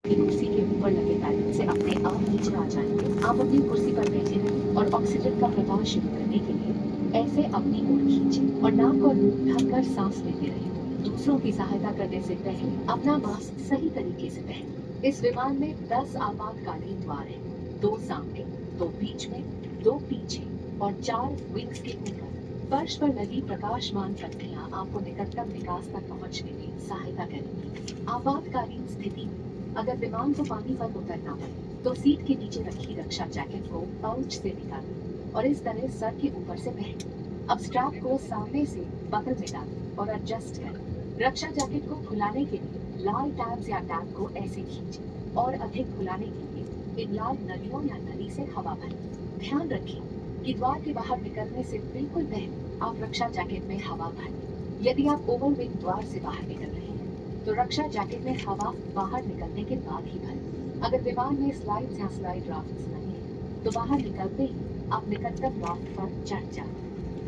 अपनी कुर्सी के ऊपर लगे बैलून से अपने आप नीचे आ जाएंगे। आप अपनी कुर्सी पर बैठे रहें और ऑक्सीजन का प्रवाह शुरू करने के लिए ऐसे अपनी ओर खींचें और नाक और मुंह ढककर सांस लेते रहें। दूसरों की सहायता करने से पहले अपना मास्क सही तरीके से पहनें। इस विमान में 10 आपातकालीन द्वार हैं, 2 सामने, 2 बीच में, 2 पीछे और 4 विंग्स के ऊपर। फर्श पर लगी प्रकाशमान पट्टियां आपको निकटतम विकास तक पहुंचने में सहायता करेंगी। आपातकालीन स्थिति में अगर विमान को पानी पर उतरना पड़े तो सीट के नीचे रखी रक्षा जैकेट को पाउच से निकालें और इस तरह सर के ऊपर से पहनें। अब स्ट्रैप को सामने से बगल में डालें और एडजस्ट करें। रक्षा जैकेट को खुलाने के लिए लाल टैब्स या टैब को ऐसे खींचें और अधिक खुलाने के लिए इन लाल नलियों या नली से हवा भरें। ध्यान रखें कि द्वार के बाहर निकलने से बिल्कुल पहले आप रक्षा जैकेट में हवा भरें। यदि आप ओवरविंग द्वार से बाहर निकल रहे हैं तो रक्षा जैकेट में हवा बाहर निकलने के बाद ही भरें। अगर विमान में स्लाइड्स या स्लाइड राफ्ट्स नहीं है तो बाहर निकलते ही आप निकटतम राफ्ट पर चढ़ जाएं।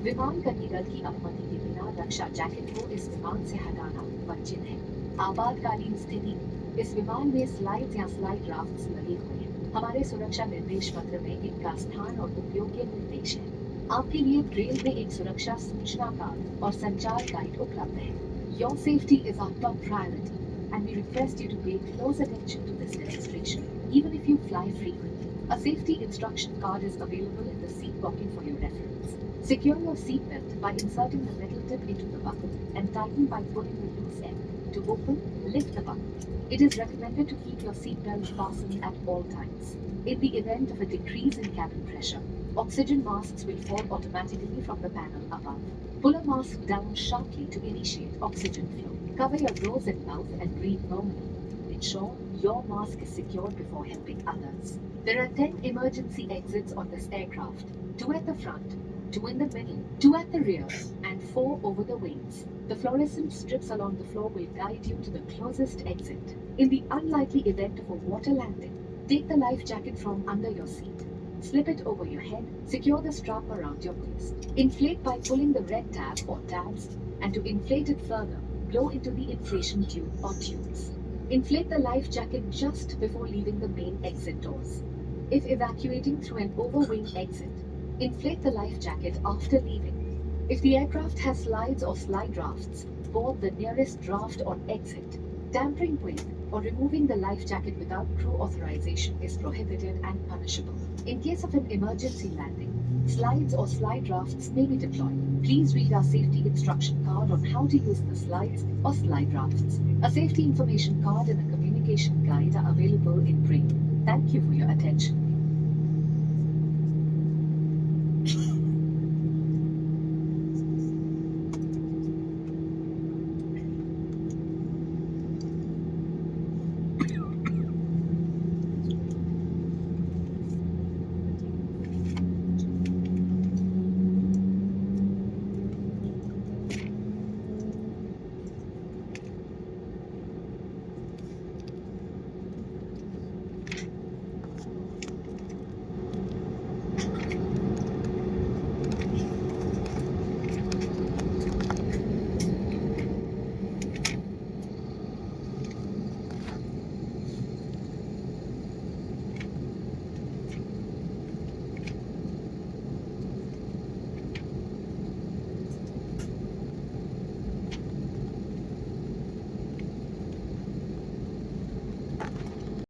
विमान करनी दल की अनुमति के बिना रक्षा जैकेट को इस विमान से हटाना वर्जित है। आपातकालीन स्थिति में इस विमान में स्लाइड्स या स्लाइड राफ्ट्स लगे हुए हैं। हमारे सुरक्षा निर्देश पत्र में इनका स्थान और उपयोग के निर्देश हैं। आपके लिए ब्रेल में एक सुरक्षा सूचना कार्ड और संचार गाइड उपलब्ध है। Your safety is our top priority, and we request you to pay close attention to this demonstration, even if you fly frequently. A safety instruction card is available in the seat pocket for your reference. Secure your seat belt by inserting the metal tip into the buckle and tighten by pulling the loose end. To open, lift the buckle. It is recommended to keep your seat belt fastened at all times. In the event of a decrease in cabin pressure, oxygen masks will fall automatically from the panel above. Pull a mask down sharply to initiate oxygen flow. Cover your nose and mouth and breathe normally. Ensure your mask is secured before helping others. There are 10 emergency exits on this aircraft, 2 at the front, 2 in the middle, 2 at the rear, and 4 over the wings. The fluorescent strips along the floor will guide you to the closest exit. In the unlikely event of a water landing, take the life jacket from under your seat. Slip it over your head, secure the strap around your waist. Inflate by pulling the red tab or tabs, and to inflate it further, blow into the inflation tube or tubes. Inflate the life jacket just before leaving the main exit doors. If evacuating through an overwing exit, inflate the life jacket after leaving. If the aircraft has slides or slide rafts, board the nearest draft or exit. Tampering with or removing the life jacket without crew authorization is prohibited and punishable. In case of an emergency landing, slides or slide rafts may be deployed. Please read our safety instruction card on how to use the slides or slide rafts. A safety information card and a communication guide are available in Braille. Thank you for your attention.